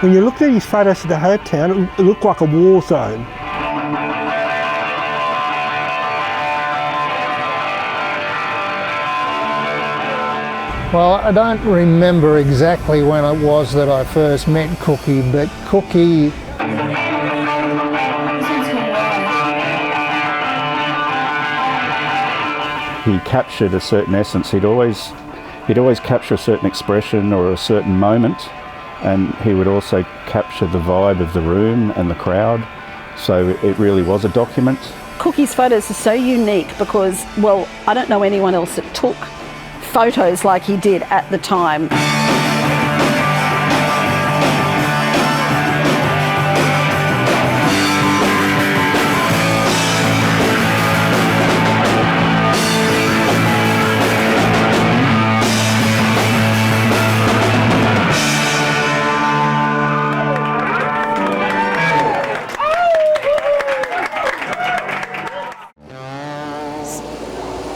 When you looked at his photos of the Hopetoun, it looked like a war zone. Well, I don't remember exactly when it was that I first met Cookie, but Cookie he captured a certain essence. He'd always capture a certain expression or a certain moment, and he would also capture the vibe of the room and the crowd. So it really was a document. Cookie's photos are so unique because, well, I don't know anyone else that took photos like he did at the time.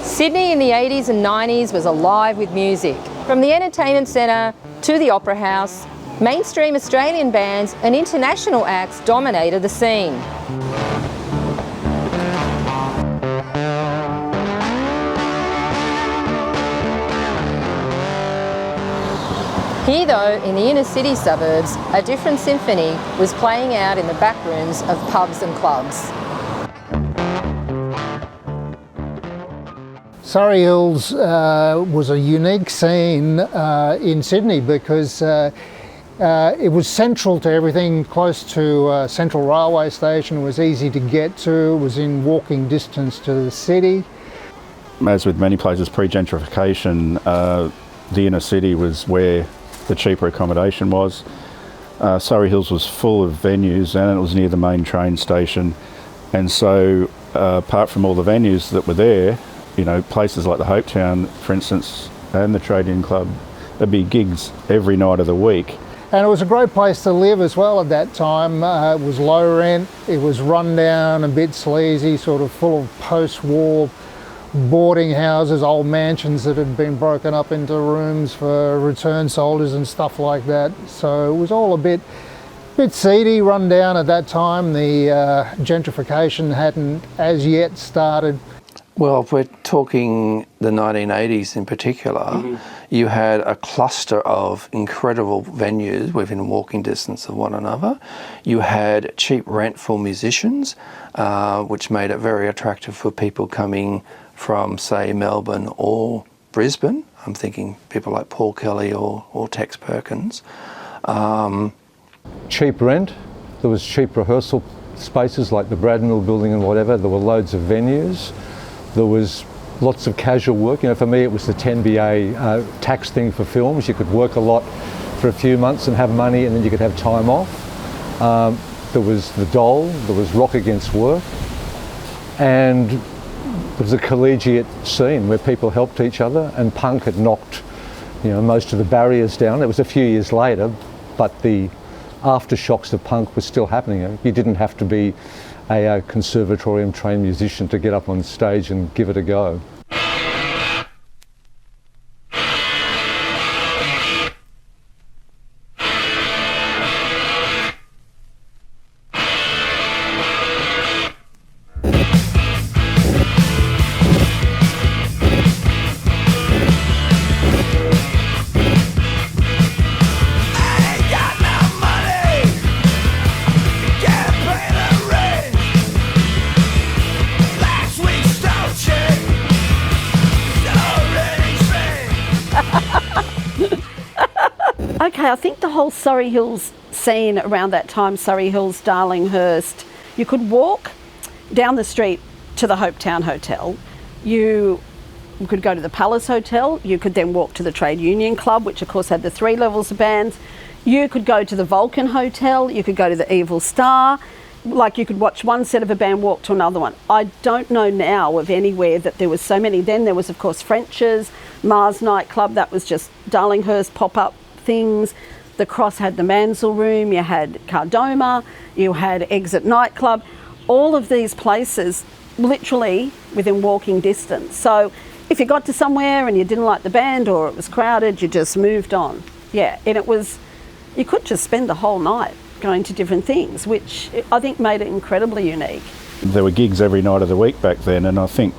Sydney in the 80s and 90s was alive with music. From the Entertainment Centre to the Opera House, mainstream Australian bands and international acts dominated the scene. Here though, in the inner city suburbs, a different symphony was playing out in the back rooms of pubs and clubs. Surry Hills was a unique scene in Sydney because it was central to everything, close to Central Railway Station. It was easy to get to, it was in walking distance to the city. As with many places pre-gentrification, the inner city was where the cheaper accommodation was. Surry Hills was full of venues and it was near the main train station, and so apart from all the venues that were there, you know, places like the Hopetoun, for instance, and the Trade Union Club, there'd be gigs every night of the week. And it was a great place to live as well at that time. It was low rent, it was run down, a bit sleazy, sort of full of post-war boarding houses, old mansions that had been broken up into rooms for return soldiers and stuff like that. So it was all a bit seedy, run down at that time. The gentrification hadn't as yet started. Well, if we're talking the 1980s in particular, you had a cluster of incredible venues within walking distance of one another. You had cheap rent for musicians, which made it very attractive for people coming from, say, Melbourne or Brisbane. I'm thinking people like Paul Kelly or Tex Perkins. Cheap rent, there was cheap rehearsal spaces like the Bradnell building and whatever. There were loads of venues. There was lots of casual work. You know, for me it was the 10BA tax thing for films. You could work a lot for a few months and have money, and then you could have time off. There was the Dole, there was Rock Against Work, and there was a collegiate scene where people helped each other, and punk had knocked, you know, most of the barriers down. It was a few years later, but the aftershocks of punk was still happening. You didn't have to be a conservatorium trained musician to get up on stage and give it a go. Okay, I think the whole Surry Hills scene around that time, Surry Hills, Darlinghurst, you could walk down the street to the Hopetoun Hotel. You could go to the Palace Hotel. You could then walk to the Trade Union Club, which of course had the 3 levels of bands. You could go to the Vulcan Hotel. You could go to the Evil Star. Like, you could watch one set of a band walk to another one. I don't know now of anywhere that there was so many. Then there was of course French's, Mars nightclub, that was just Darlinghurst pop-up things. The Cross had the Mansell Room, you had Cardoma, you had Exit nightclub. All of these places literally within walking distance. So if you got to somewhere and you didn't like the band or it was crowded, you just moved on. Yeah, and it was you could just spend the whole night going to different things, which I think made it incredibly unique. There were gigs every night of the week back then, and I think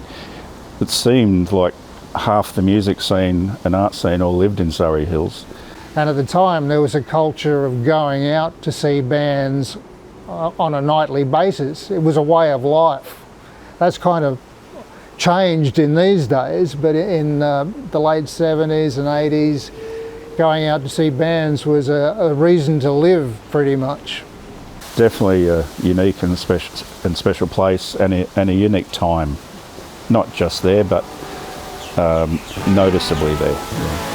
it seemed like half the music scene and art scene all lived in Surry Hills. And at the time there was a culture of going out to see bands on a nightly basis. It was a way of life. That's kind of changed in these days, but in the late 70s and 80s, going out to see bands was a reason to live, pretty much. Definitely a unique and special place, and a unique time. Not just there, but noticeably there. Yeah.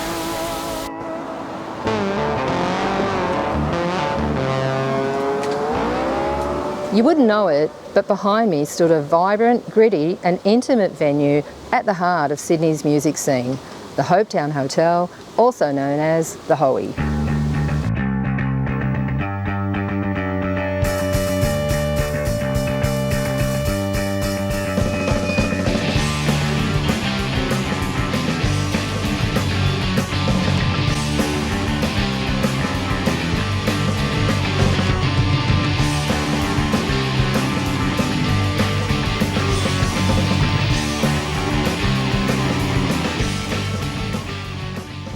You wouldn't know it, but behind me stood a vibrant, gritty and intimate venue at the heart of Sydney's music scene, the Hopetoun Hotel, also known as the Hoey.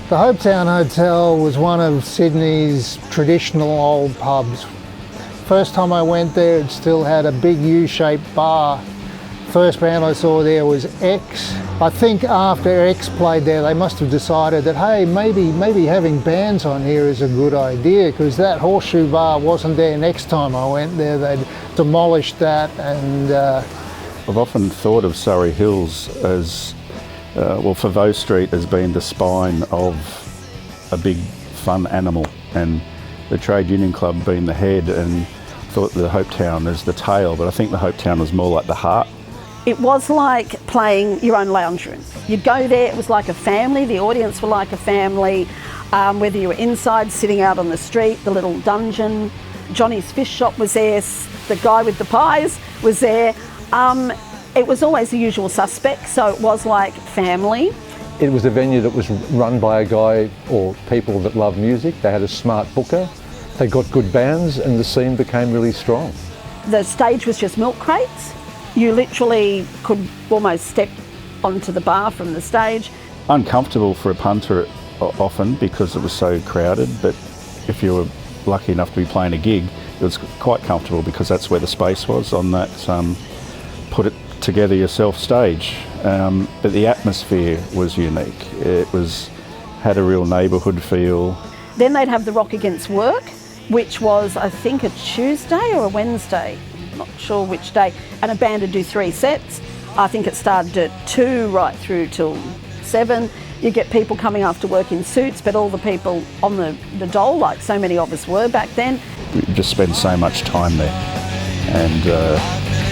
The Hopetoun Hotel was one of Sydney's traditional old pubs. First time I went there, it still had a big U-shaped bar. First band I saw there was X. I think after X played there, they must have decided that, hey, maybe having bands on here is a good idea, because that horseshoe bar wasn't there next time I went there. They'd demolished that, and I've often thought of Surry Hills as Favo Street has been the spine of a big fun animal, and the Trade Union Club being the head, and thought the Hopetoun as the tail, but I think the Hopetoun was more like the heart. It was like playing your own lounge room. You'd go there, it was like a family, the audience were like a family, whether you were inside, sitting out on the street, the little dungeon, Johnny's fish shop was there, the guy with the pies was there. It was always the usual suspects, so it was like family. It was a venue that was run by a guy or people that love music. They had a smart booker, they got good bands, and the scene became really strong. The stage was just milk crates. You literally could almost step onto the bar from the stage. Uncomfortable for a punter often because it was so crowded, but if you were lucky enough to be playing a gig, it was quite comfortable because that's where the space was on that put it together yourself stage. But the atmosphere was unique. It had a real neighbourhood feel. Then they'd have the Rock Against Work, which was I think a Tuesday or a Wednesday, not sure which day, and a band would do 3 sets. I think it started at 2 right through till 7. You get people coming after work in suits, but all the people on the dole, like so many of us were back then. We just spent so much time there, and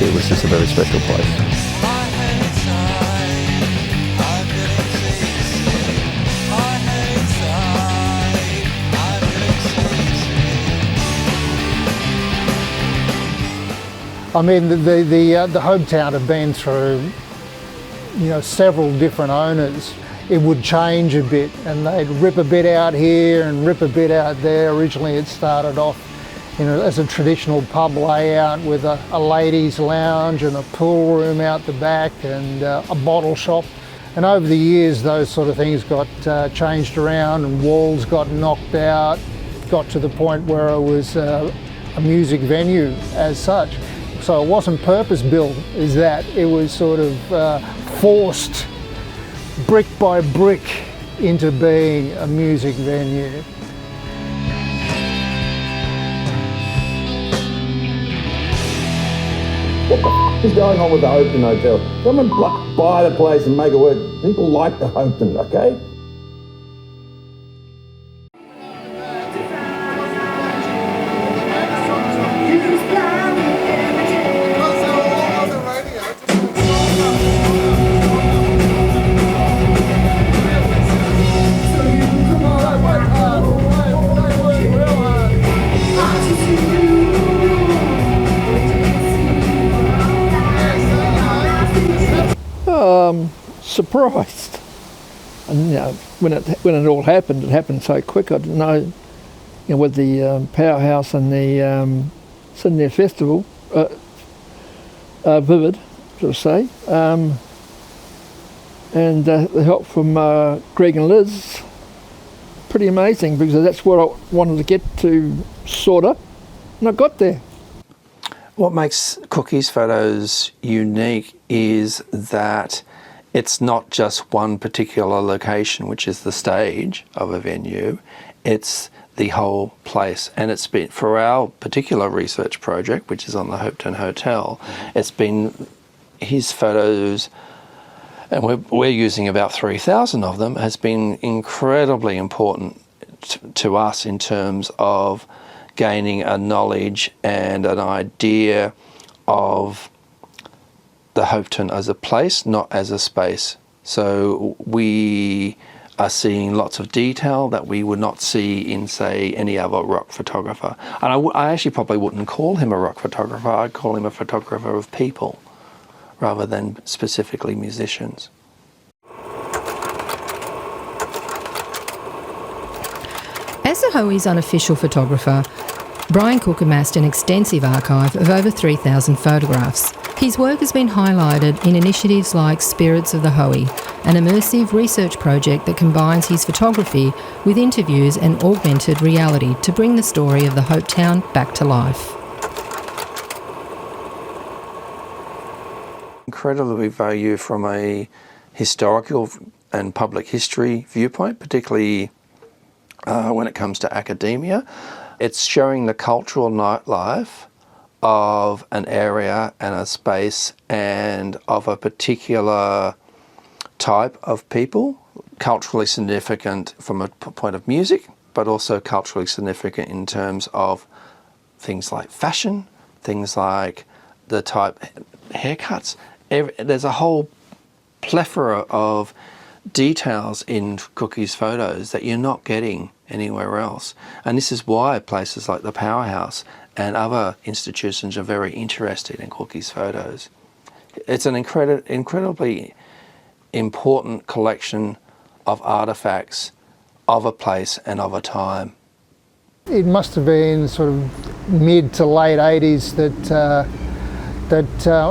it was just a very special place. I mean, the Hopetoun had been through, several different owners. It would change a bit, and they'd rip a bit out here and rip a bit out there. Originally, it started off, as a traditional pub layout with a ladies' lounge and a pool room out the back and a bottle shop. And over the years, those sort of things got changed around, and walls got knocked out. Got to the point where it was a music venue as such. So it wasn't purpose-built, it was sort of forced brick by brick into being a music venue. What the f is going on with the Hopetoun Hotel? Someone buy the place and make it work. People like the Hopetoun, okay? Surprised, and when it all happened, it happened so quick. I didn't know with the Powerhouse and the Sydney Festival, vivid, should I say, and the help from Greg and Liz, pretty amazing, because that's what I wanted to get to sort of, and I got there. What makes Cookie's photos unique is that it's not just one particular location, which is the stage of a venue, it's the whole place. And it's been, for our particular research project, which is on the Hopetoun Hotel, it's been his photos, and we're using about 3,000 of them, has been incredibly important to us in terms of gaining a knowledge and an idea of the Hopetoun as a place, not as a space. So we are seeing lots of detail that we would not see in, say, any other rock photographer. And I actually probably wouldn't call him a rock photographer, I'd call him a photographer of people rather than specifically musicians. As the Hoey's unofficial photographer, Bryan Cook amassed an extensive archive of over 3,000 photographs. His work has been highlighted in initiatives like Spirits of the Hoey, an immersive research project that combines his photography with interviews and augmented reality to bring the story of the Hopetoun back to life. Incredibly value from a historical and public history viewpoint, particularly when it comes to academia. It's showing the cultural nightlife of an area and a space and of a particular type of people, culturally significant from a point of music, but also culturally significant in terms of things like fashion, things like the type haircuts. There's a whole plethora of details in Cookie's photos that you're not getting anywhere else. And this is why places like the Powerhouse and other institutions are very interested in Cookie's photos. It's an incredibly important collection of artefacts of a place and of a time. It must have been sort of mid to late 80s that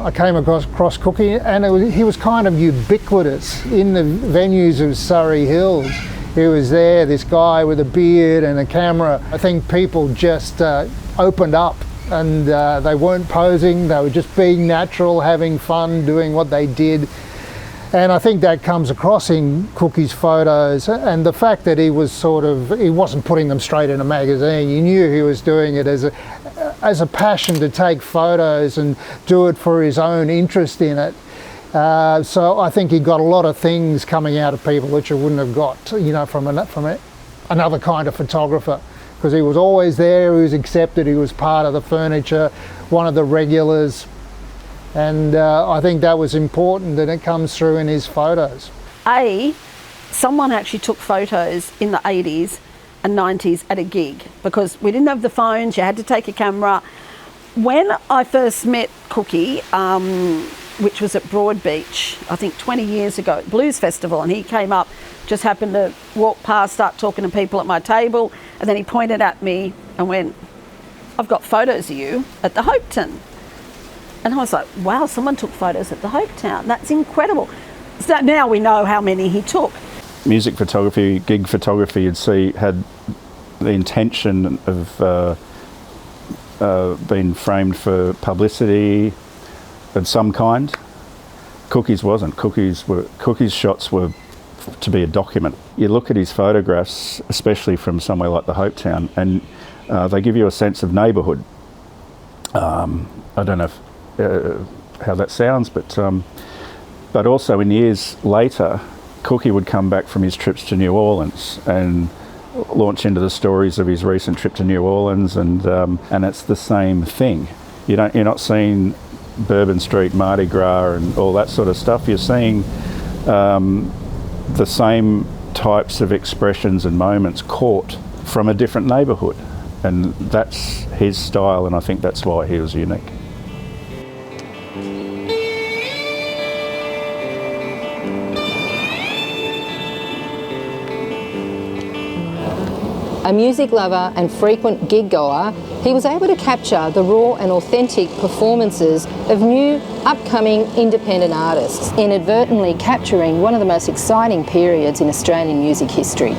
I came across Cookie, and he was kind of ubiquitous in the venues of Surry Hills. He was there, this guy with a beard and a camera. I think people just opened up, and they weren't posing, they were just being natural, having fun, doing what they did. And I think that comes across in Cookie's photos, and the fact that he wasn't putting them straight in a magazine. You knew he was doing it as a passion to take photos and do it for his own interest in it. So I think he got a lot of things coming out of people which he wouldn't have got, from another kind of photographer, because he was always there, he was accepted, he was part of the furniture, one of the regulars. And I think that was important, and it comes through in his photos. Someone actually took photos in the 80s and 90s at a gig, because we didn't have the phones, you had to take a camera. When I first met Cookie, which was at Broadbeach, I think 20 years ago, Blues Festival, and he came up, just happened to walk past, start talking to people at my table, and then he pointed at me and went, "I've got photos of you at the Hopetoun." And I was like, wow, someone took photos at the Hopetoun. That's incredible. So now we know how many he took. Music photography, gig photography, you'd see had the intention of being framed for publicity of some kind. Cookie's wasn't. Cookie's shots were to be a document. You look at his photographs, especially from somewhere like the Hopetoun, and they give you a sense of neighbourhood. I don't know if how that sounds, but also in years later, Cookie would come back from his trips to New Orleans and launch into the stories of his recent trip to New Orleans, and it's the same thing. You're not seeing Bourbon Street, Mardi Gras, and all that sort of stuff. You're seeing the same types of expressions and moments caught from a different neighbourhood, and that's his style, and I think that's why he was unique. A music lover and frequent gig goer, he was able to capture the raw and authentic performances of new, upcoming independent artists, inadvertently capturing one of the most exciting periods in Australian music history.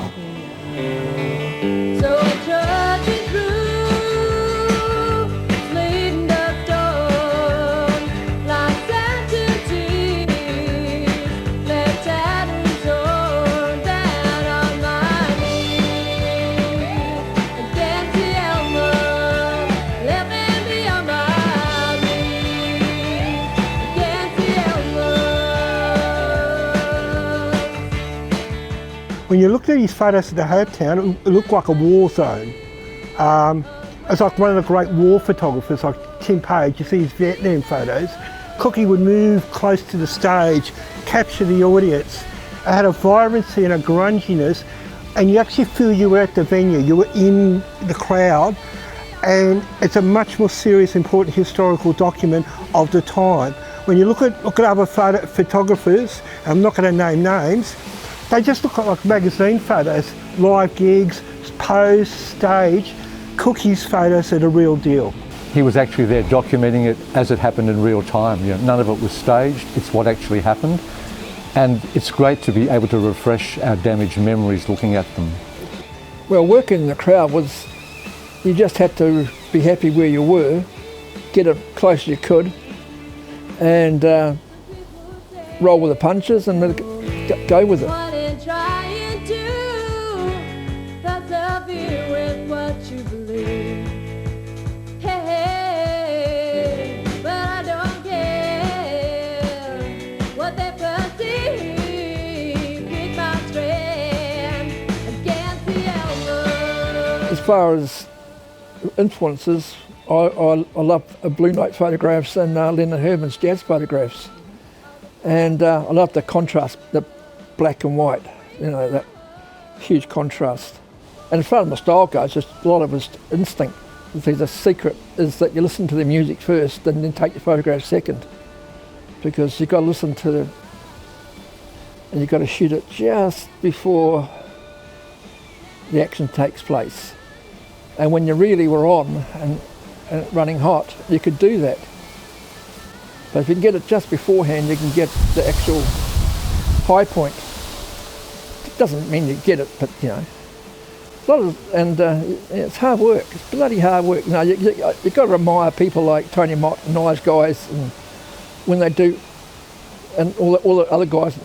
When you looked at his photos at the Hopetoun, it looked like a war zone. It's like one of the great war photographers, like Tim Page. You see his Vietnam photos. Cookie would move close to the stage, capture the audience. It had a vibrancy and a grunginess, and you actually feel you were at the venue, you were in the crowd, and it's a much more serious, important historical document of the time. When you look at other photographers, I'm not going to name names, they just look like magazine photos, live gigs, pose, stage. Cookie's photos are the real deal. He was actually there documenting it as it happened in real time. You know, none of it was staged, it's what actually happened. And it's great to be able to refresh our damaged memories looking at them. Well, working in the crowd was, you just had to be happy where you were, get as close as you could, and roll with the punches and go with it. As far as influences, I love Blue Note photographs and Leonard Herman's jazz photographs, and I love the contrast, the black and white, you know, that huge contrast. And as far as my style goes, just a lot of it's instinct. The secret is that you listen to the music first and then take your photograph second, because you've got to listen to and you've got to shoot it just before the action takes place. And when you really were on and running hot, you could do that. But if you can get it just beforehand, you can get the actual high point. It doesn't mean you get it, but you know, it's hard work. It's bloody hard work. You know, you've got to admire people like Tony Mott and all those guys, and when they do, and all the other guys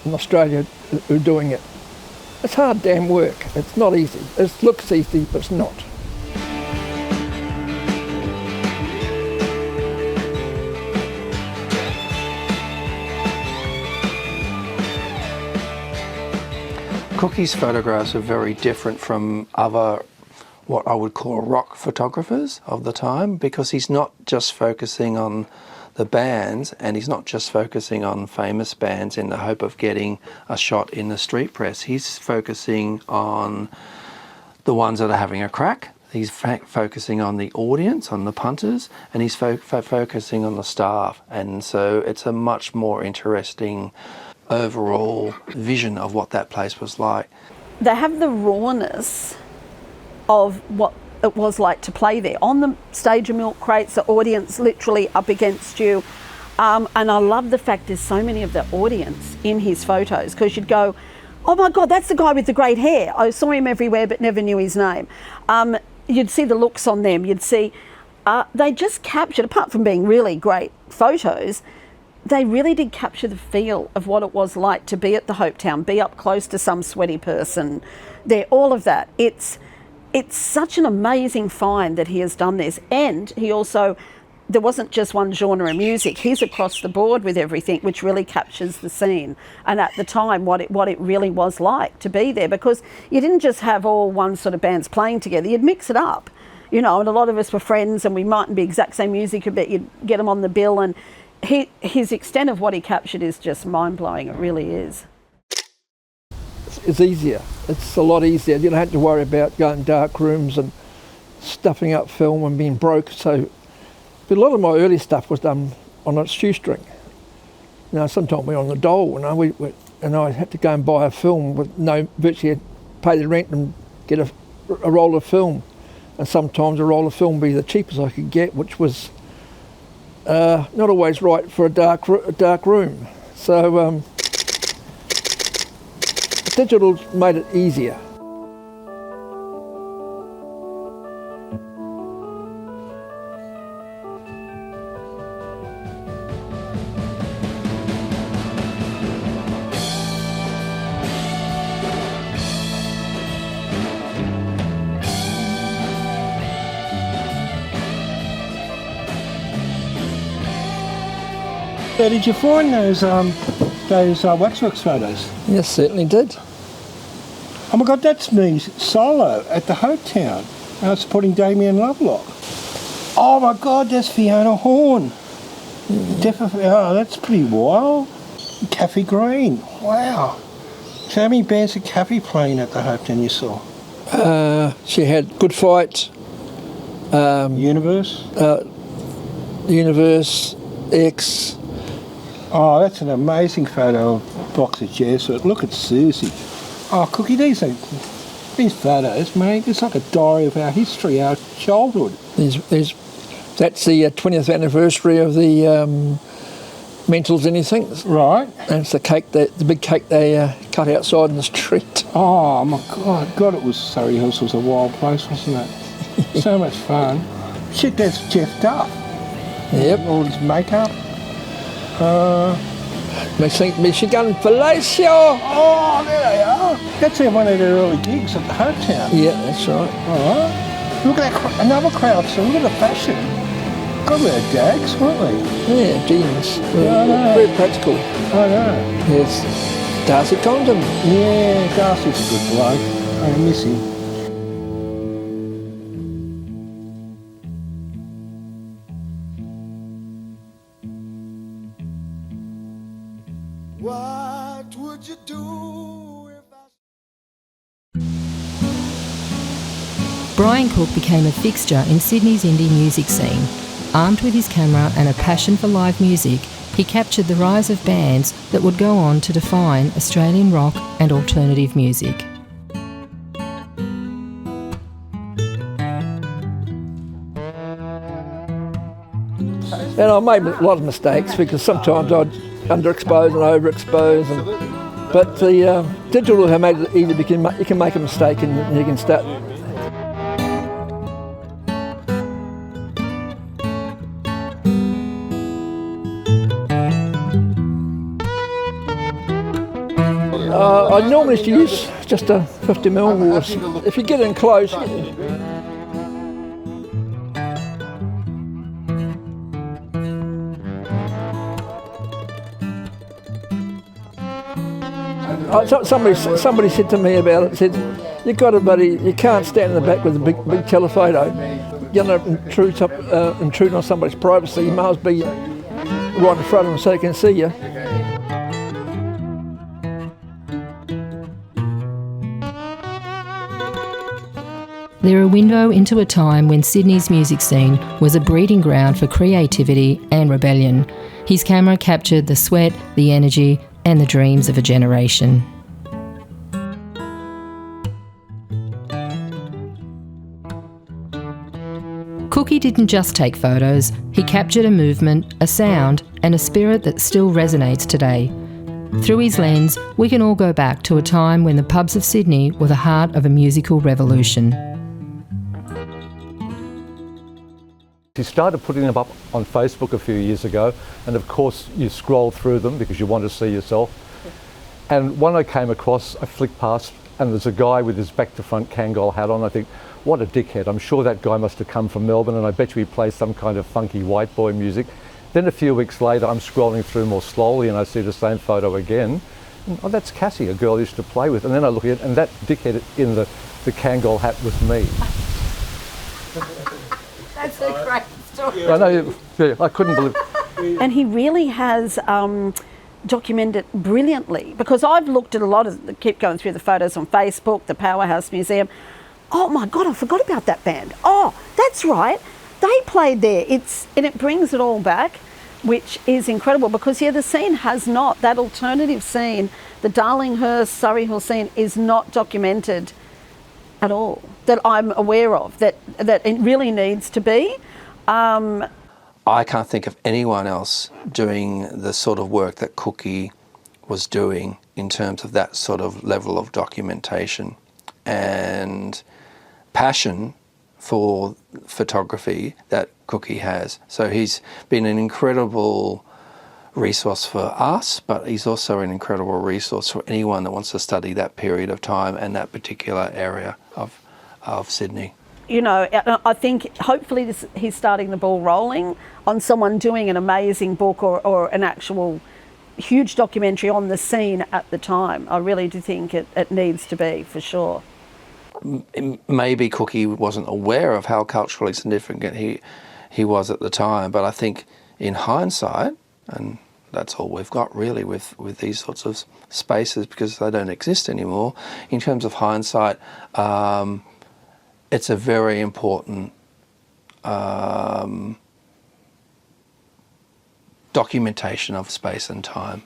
in Australia who are doing it. It's hard damn work. It's not easy. It looks easy, but it's not. Cookie's photographs are very different from other, what I would call rock photographers of the time, because he's not just focusing on the bands, and he's not just focusing on famous bands in the hope of getting a shot in the street press. He's focusing on the ones that are having a crack. He's focusing on the audience, on the punters, and he's focusing on the staff. And so it's a much more interesting overall vision of what that place was like. They have the rawness of what it was like to play there. On the stage of milk crates, the audience literally up against you. And I love the fact there's so many of the audience in his photos, because you'd go, oh my God, that's the guy with the great hair. I saw him everywhere but never knew his name. You'd see the looks on them. You'd see, they just captured, apart from being really great photos, they really did capture the feel of what it was like to be at the Hopetoun, be up close to some sweaty person there, all of that. It's such an amazing find that he has done this. And he also, there wasn't just one genre of music. He's across the board with everything, which really captures the scene. And at the time, what it really was like to be there, because you didn't just have all one sort of bands playing together, you'd mix it up, you know, and a lot of us were friends and we mightn't be exact same music, but you'd get them on the bill, and his extent of what he captured is just mind-blowing. It really is. It's easier. It's a lot easier. You don't have to worry about going dark rooms and stuffing up film and being broke. So, but a lot of my early stuff was done on a shoestring. You know, sometimes we were on the dole, you know, and I had to go and buy a film with virtually pay the rent and get a a roll of film, and sometimes a roll of film would be the cheapest I could get, which was not always right for a dark room. So digital made it easier. So did you find those waxworks photos? Yes, certainly did. Oh my God, that's me solo at the Hopetoun, supporting Damien Lovelock. Oh my God, that's Fiona Horn. Definitely, oh, that's pretty wild. Kathy Green, wow. So how many bands did Kathy playing at the Hopetoun you saw? She had Good Fight, Universe? Universe, X. Oh, that's an amazing photo of Box of Jesuit. Look at Susie. Oh, Cookie, these photos, mate, it's like a diary of our history, our childhood. That's the 20th anniversary of the Mentals Anything. Right. And it's the big cake they cut outside in the street. Oh my God, it was Surry Hills was a wild place, wasn't it? So much fun. Shit, there's Jeff Duff. Yep. All his makeup. Michigan Palacio. Oh, there they are. That's one of their early gigs at the Hopetoun. Yeah, that's right. All right. Look at that, another crowd, so look at the fashion. God, we had dags, weren't we? Yeah, jeans. Yeah, I know. Very practical. I know. Yes. Darcy Condon. Yeah, Darcy's a good bloke. I miss him. What would you do if Bryan Cook became a fixture in Sydney's indie music scene. Armed with his camera and a passion for live music, he captured the rise of bands that would go on to define Australian rock and alternative music. And I made a lot of mistakes because sometimes I'd underexpose and overexpose. But the digital have made it easy. You can make a mistake and you can start. I normally use just a 50mm or if you get in close. Somebody said to me about it, said, you can't stand in the back with a big telephoto. You don't intrude on somebody's privacy. You must be right in front of them so they can see you. They're a window into a time when Sydney's music scene was a breeding ground for creativity and rebellion. His camera captured the sweat, the energy, and the dreams of a generation. Cookie didn't just take photos, he captured a movement, a sound, and a spirit that still resonates today. Through his lens, we can all go back to a time when the pubs of Sydney were the heart of a musical revolution. He started putting them up on Facebook a few years ago, and of course you scroll through them because you want to see yourself. And one I came across, I flicked past, and there's a guy with his back to front Kangol hat on. I think, what a dickhead. I'm sure that guy must have come from Melbourne, and I bet you he plays some kind of funky white boy music. Then a few weeks later, I'm scrolling through more slowly and I see the same photo again. And, oh, that's Cassie, a girl I used to play with. And then I look at it, and that dickhead in the Kangol hat was me. That's a great story. I know, yeah, I couldn't believe it. And he really has documented it brilliantly, because I've looked at a lot of, keep going through the photos on Facebook, the Powerhouse Museum. Oh my God, I forgot about that band. Oh, that's right. They played there. And it brings it all back, which is incredible, because yeah, the scene has not, that alternative scene, the Darlinghurst, Surry Hills scene is not documented at all that I'm aware of that it really needs to be. I can't think of anyone else doing the sort of work that Cookie was doing in terms of that sort of level of documentation and passion for photography that Cookie has. So he's been an incredible resource for us, but he's also an incredible resource for anyone that wants to study that period of time and that particular area of Sydney. You know, I think hopefully he's starting the ball rolling on someone doing an amazing book or an actual huge documentary on the scene at the time. I really do think it needs to be, for sure. Maybe Cookie wasn't aware of how culturally significant he was at the time, but I think in hindsight, and that's all we've got really with these sorts of spaces because they don't exist anymore, in terms of hindsight, it's a very important documentation of space and time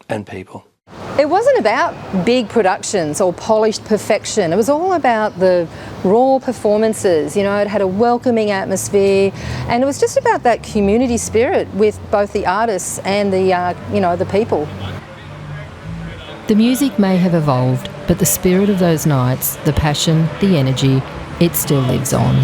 and people. It wasn't about big productions or polished perfection. It was all about the raw performances. You know, it had a welcoming atmosphere, and it was just about that community spirit with both the artists and the people. The music may have evolved, but the spirit of those nights, the passion, the energy, it still lives on.